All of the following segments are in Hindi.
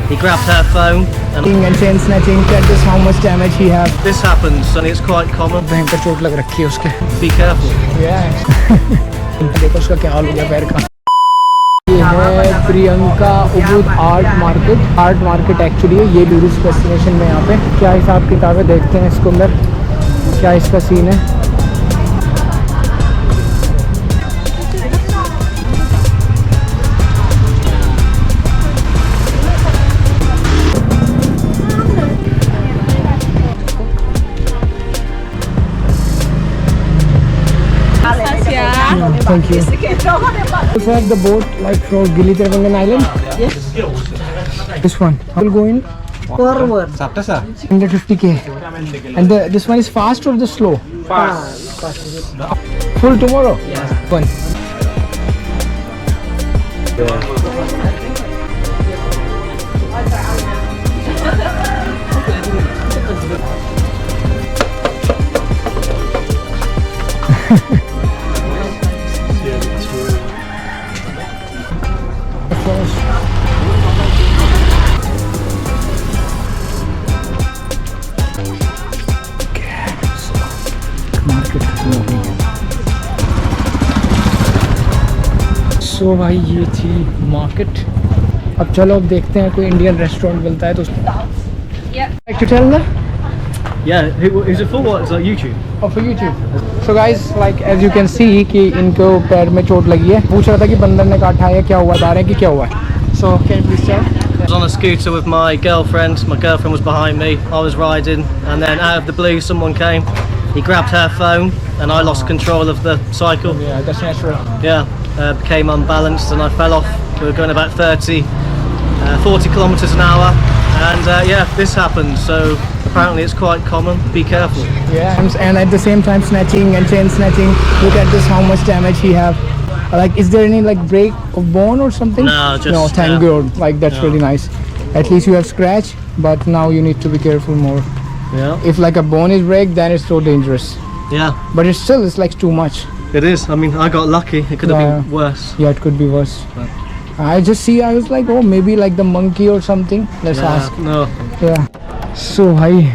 He grabbed her phone and chain snatching. Check this how much damage he have. This happens and it's quite common. भयंकर चोट लग रखी है उसके. Be careful. Yeah. देखो उसका क्या हाल हो गया पैर का. ये है Priyanka Ubud art market actually ये टूरिस्ट डेस्टिनेशन में यहाँ पे क्या हिसाब किताब है देखते हैं इसके अंदर क्या इसका सीन है. Thank you. Also have the boat like for Gili Travangan Island. Yes. This one. I'll go in. Forward. 150k. And this one is fast or the slow? Fast. Full tomorrow. Yes. One. सो भाई ये थी मार्केट. अब चलो अब देखते हैं कोई इंडियन रेस्टोरेंट मिलता है तो. Like to tell them? Yeah, is it for what? Is that YouTube? Oh, for YouTube. So guys, like as you can see कि इनको पैर में चोट लगी है. पूछ रहा था कि बंदर ने काटा है क्या हुआ, बता रहे हैं कि क्या हुआ है. So can you please tell? I was on a scooter with my girlfriend. My girlfriend was behind me. I was riding, and then out of the blue, someone came. He grabbed her phone, and I lost control of the cycle. Yeah, that's natural. Yeah, became unbalanced, and I fell off. We were going about 40 kilometers an hour, and yeah, this happened. So apparently, it's quite common. Be careful. Yeah, and at the same time, snatching and chain snatching. Look at this, how much damage he have. Like, is there any like break of bone or something? No, just no. Thank God. Like that's really nice. At least you have scratch, but now you need to be careful more. Yeah. If like a bone is break, then it's so dangerous. Yeah. But it's like too much. It is. I mean, I got lucky. It could have been worse. Yeah, it could be worse. But I was like, oh, maybe like the monkey or something. Let's ask. No. Yeah. So भाई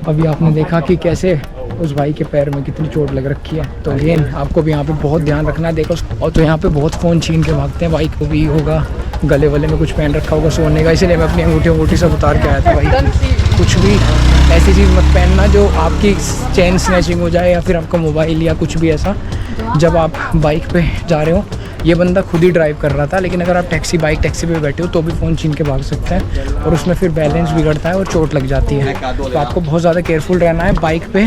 अभी आपने देखा कि कैसे उस भाई के पैर में कितनी चोट लग रखी है. तो अगेन आपको भी यहाँ पे बहुत ध्यान रखना है. देखो और तो यहाँ पे बहुत फ़ोन छीन के भागते हैं. बाइक को भी होगा, गले वाले में कुछ पहन रखा होगा सोने का, इसलिए मैं अपनी अंगूठी सब उतार के आया था. भाई कुछ भी ऐसी चीज़ मत पहनना जो आपकी चेन स्नैचिंग हो जाए या फिर आपका मोबाइल या कुछ भी ऐसा जब आप बाइक पे जा रहे हो. ये बंदा खुद ही ड्राइव कर रहा था, लेकिन अगर आप टैक्सी पे बैठे हो तो भी फ़ोन छीन के भाग सकते हैं और उसमें फिर बैलेंस बिगड़ता है और चोट लग जाती है. तो आपको बहुत ज़्यादा केयरफुल रहना है. बाइक पे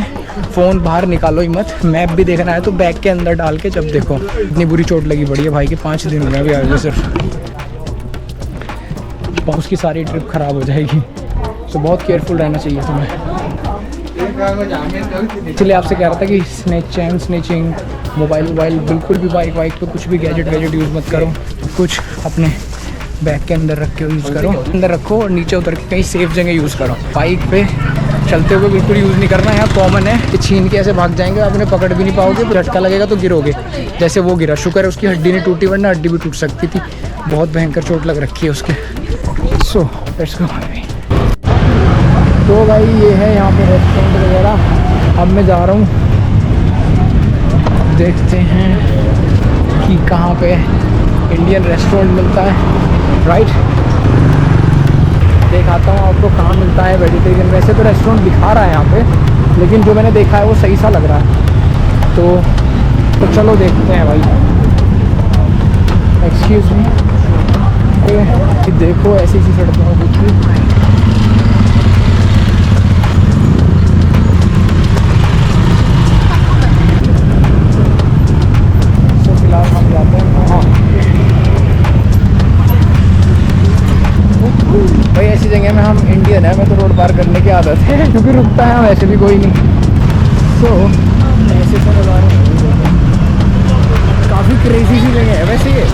फ़ोन बाहर निकालो ही मत. मैप भी देखना है तो बैग के अंदर डाल के जब देखो. इतनी बुरी चोट लगी पड़ी है भाई के 5 दिन हो गए अभी आगे सिर्फ. उसकी सारी ट्रिप ख़राब हो जाएगी. तो बहुत केयरफुल रहना चाहिए तुम्हें. इसलिए आपसे कह रहा था कि चैन स्नैचिंग, मोबाइल बिल्कुल भी बाइक पे कुछ भी गैजेट यूज़ मत करो. कुछ अपने बैग के अंदर रख के यूज़ करो. अंदर रखो और नीचे उतर के कहीं सेफ जगह यूज़ करो. बाइक पे चलते हुए बिल्कुल यूज़ नहीं करना. यहाँ कॉमन है कि छीन के ऐसे भाग जाएंगे, आप उन्हें पकड़ भी नहीं पाओगे. झटका लगेगा तो गिरोगे जैसे वो गिरा. शुक्र है उसकी हड्डी नहीं टूटी, वरना हड्डी भी टूट सकती थी. बहुत भयंकर चोट लग रखी है उसके. So let's go. तो भाई ये है यहाँ पे रेस्टोरेंट वगैरह. अब मैं जा रहा हूँ, देखते हैं कि कहाँ पे इंडियन रेस्टोरेंट मिलता है. राइट, दिखाता हूँ आपको कहाँ मिलता है वेजिटेरियन. वैसे तो रेस्टोरेंट दिखा रहा है यहाँ पे, लेकिन जो मैंने देखा है वो सही सा लग रहा है. तो चलो देखते हैं भाई. Excuse me. देखो ऐसी सी सड़कों में कुछ भी भाई. ऐसी जगह में हम इंडियन है, मैं तो रोड पार करने की आदत है क्योंकि रुकता है वैसे भी कोई नहीं. तो ऐसे तो नज़ारे काफ़ी क्रेजी सी जगह है वैसे ये.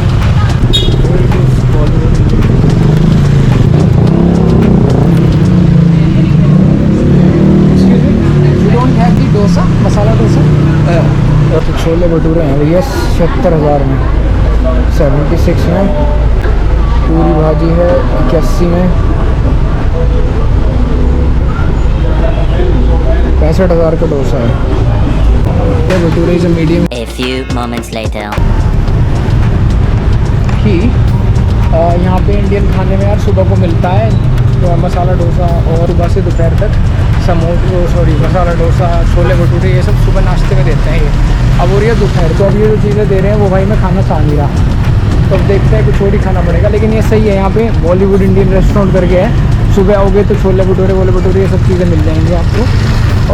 डोसा, मसाला डोसा. तो छोले भटूरे हैं भैया 76,000 में, 76 में. पूरी भाजी है 81 में, 65,000 का डोसा है। ये भटूरे से medium A few moments later. ही यहाँ पे इंडियन खाने में यार सुबह को मिलता है तो मसाला डोसा, और सुबह से दोपहर तक मसाला डोसा, छोले भटूरे, ये सब सुबह नाश्ते में देते हैं ये। अब हो रही है दोपहर, तो अब ये जो चीज़ें दे रहे हैं वो भाई मैं खाना चाह नहीं रहा, तो अब देखते हैं कुछ और ही खाना पड़ेगा। लेकिन ये सही है, यहाँ पे बॉलीवुड इंडियन रेस्टोरेंट करके है। सुबह आओगे तो छोले भटूरे वोले भटूरे ये सब चीज़ें मिल जाएंगी आपको,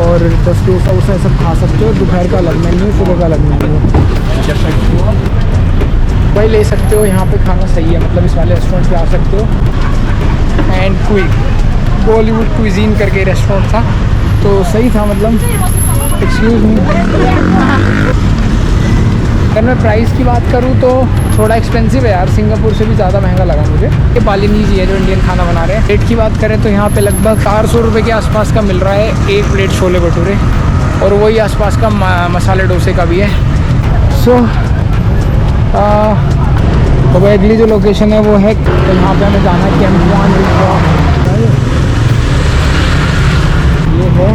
और 10 डोसा उसे सब खा सकते हो। दोपहर का अलग मेन्यू, सुबह का अलग मेन्यू भाई ले सकते हो। यहाँ पे खाना सही है, मतलब इस वाले रेस्टोरेंट पे आ सकते हो। एंड क्विक बॉलीवुड क्विजीन करके रेस्टोरेंट था, तो सही था, मतलब एक्सक्यूज़ मी। अगर मैं प्राइस की बात करूँ तो थोड़ा एक्सपेंसिव है यार, सिंगापुर से भी ज़्यादा महंगा लगा मुझे। ये बालिनीज ही है जो इंडियन खाना बना रहे हैं। रेट की बात करें तो यहाँ पे लगभग 400 रुपये के आसपास का मिल रहा है एक प्लेट छोले भटूरे, और वही आसपास का मसाले डोसे का भी है। सो तो भाई अगली जो लोकेशन है वो है, तो यहाँ पे हमें जाना है कैंपुआन रिज वॉक। ये है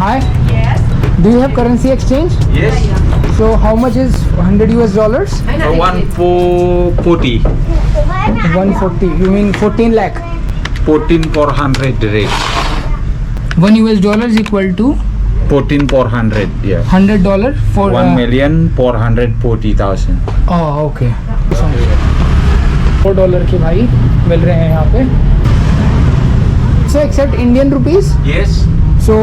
Hi. Yes. Do you have currency exchange? Yes, So how much is $100 US? 140, 140. You mean 14 lakh? 14,400 rate. $1 US is equal to 14,400, yeah. $100 for 1,440,000. Oh, okay. $4 के भाई मिल रहे हैं यहाँ पे. So except Indian rupees? Yes. So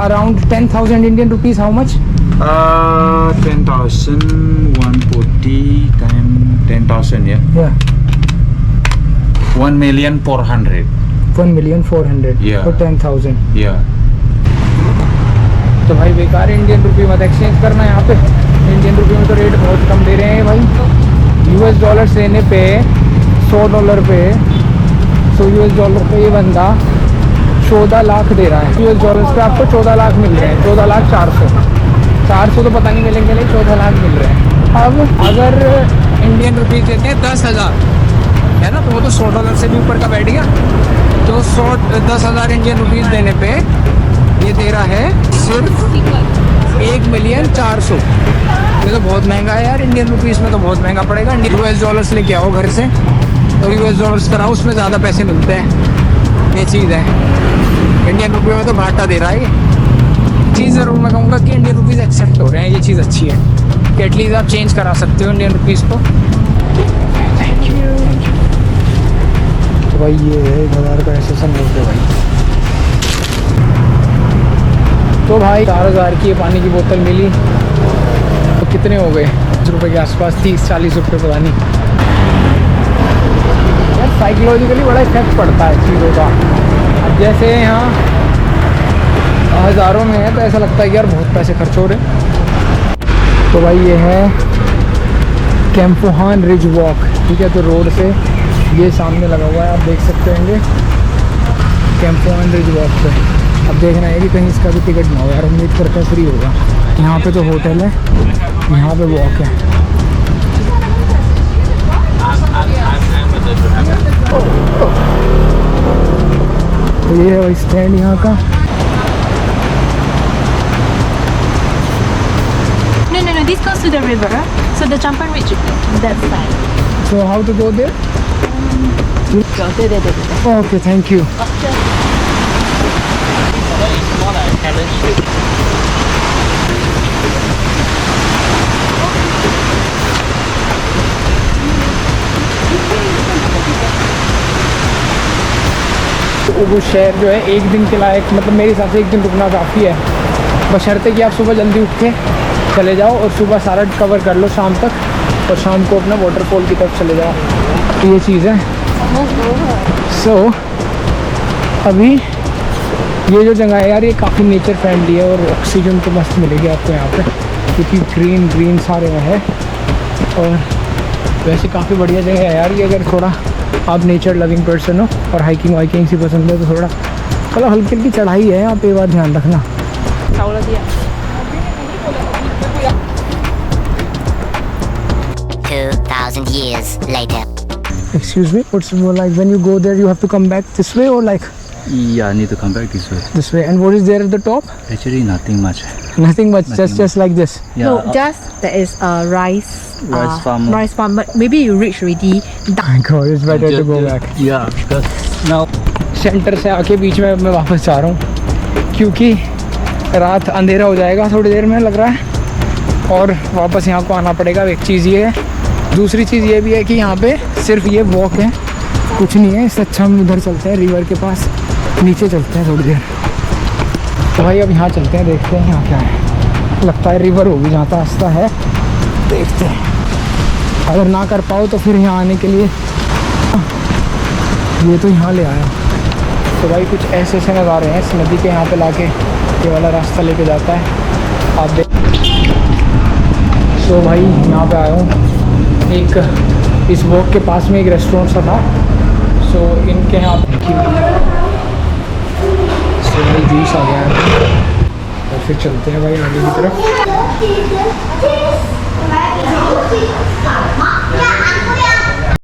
around 10,000 Indian rupees, how much? 10,000, 140 times 10,000, yeah. Yeah, 1,400,000. 1,400,000 Yeah. for 10,000. Yeah. तो भाई बेकार इंडियन रुपी मत एक्सचेंज करना यहाँ पे. इंडियन रुपी में तो रेट बहुत कम दे रहे हैं भाई. US डॉलर लेने पे $100 पे, US डॉलर पे ये बंदा 14 लाख दे रहा है. US डॉलर पे आपको 14 लाख मिल रहे हैं. 14,400 तो पता नहीं मिलेंगे, लेकिन 14 लाख मिल रहे हैं. अब अगर इंडियन रुपीज़ देते हैं 10,000 है ना, तो वो तो $100 से भी ऊपर का बैठ गया. तो 10,000 इंडियन रुपीज़ देने पे ये दे रहा है सिर्फ 1,400,000. ये तो बहुत महंगा है यार. इंडियन रुपीज़ में तो बहुत महंगा पड़ेगा. US डॉलर्स लेके आओ घर से और US डॉलर्स कराओ, उसमें ज़्यादा पैसे मिलते हैं. ये चीज़ है. इंडियन रुपये में तो घाटा दे रहा है ये चीज़. ज़रूर मैं कहूँगा कि इंडियन रुपीज़ एक्सेप्ट हो रहे हैं. ये चीज़ अच्छी है कि एटलीस्ट आप चेंज करा सकते हो इंडियन रुपीज़ को. Thank you. तो भाई ये है 1,000 का एहसास नोट है भाई. तो भाई 4,000 की पानी की बोतल मिली. तो कितने हो गए? 10 रुपये के आसपास, 30-40 रुपये पता नहीं. यार साइकोलॉजिकली बड़ा इफेक्ट पड़ता है चीज़ों का. अब जैसे यहाँ हज़ारों में है तो ऐसा लगता है कि यार बहुत पैसे खर्च हो रहे हैं. तो भाई ये है कैंपुआन रिज वॉक. ठीक है, तो रोड से ये सामने लगा हुआ है, आप देख सकते होंगे कैंपुआन रिज वॉक पे. अब देखना है कि कहीं इसका भी टिकट ना हो यार. उम्मीद करते हैं फ्री होगा. यहाँ पे तो होटल है, यहाँ पे वॉक है. तो ये है वही स्टैंड यहाँ का. No, this goes to the river. So the Champan Ridge, that side. So how to go there? Go there. Okay, thank you. वो शहर जो है एक दिन के लायक, मतलब मेरे हिसाब से एक दिन रुकना काफ़ी है. बशर्ते कि आप सुबह जल्दी उठ के चले जाओ और सुबह सारा कवर कर लो शाम तक, और शाम को अपना वाटरफॉल की तरफ चले जाओ. तो ये चीज़ है. सो अभी ये जो जगह है यार, ये काफ़ी नेचर फ्रेंडली है और ऑक्सीजन तो मस्त मिलेगी आपको यहाँ पे, क्योंकि ग्रीन सारे में है. और वैसे काफ़ी बढ़िया जगह है यार ये. अगर थोड़ा आप नेचर लविंग पर्सन हो और हाइकिंग वाइकिंग से पसंद है तो थोड़ा मतलब हल्की हल्की चढ़ाई है यहाँ पे, बात ध्यान रखना. 2,000 years later. Excuse me, what's more like when you go there you have to come back this way or like Yeah, I need to come back this way. this way? And what is there at the top? Actually, nothing much. Nothing much, Nothing just like this. Yeah, No, just there is a rice Rice farm. Rice farm. But maybe you reach already. My God, it's better to go back. Yeah, because now centre से आके बीच में मैं वापस जा रहा हूँ क्योंकि रात अंधेरा हो जाएगा थोड़ी देर में लग रहा है और वापस यहाँ को आना पड़ेगा। एक चीज़ ये है, दूसरी चीज़ ये भी है कि यहाँ पे सिर्फ ये वॉक है, कुछ नहीं है। इससे अच्छा हम उधर चलते हैं रिवर के पास, नीचे चलते हैं थोड़ी देर। तो भाई अब यहाँ चलते हैं, देखते हैं यहाँ क्या है। लगता है रिवर होगी जहाँ तक रास्ता है, देखते हैं। अगर ना कर पाओ तो फिर यहाँ आने के लिए ये तो यहाँ ले आया। तो भाई कुछ ऐसे ऐसे नज़ारे हैं इस नदी के, यहाँ पे लाके ये वाला रास्ता लेके जाता है, आप देख। सो भाई यहाँ पे आया हूँ, एक इस वॉक के पास में एक रेस्टोरेंट सा था, सो इनके यहाँ जूस आ गया है और फिर चलते हैं भाई आगे की तरफ।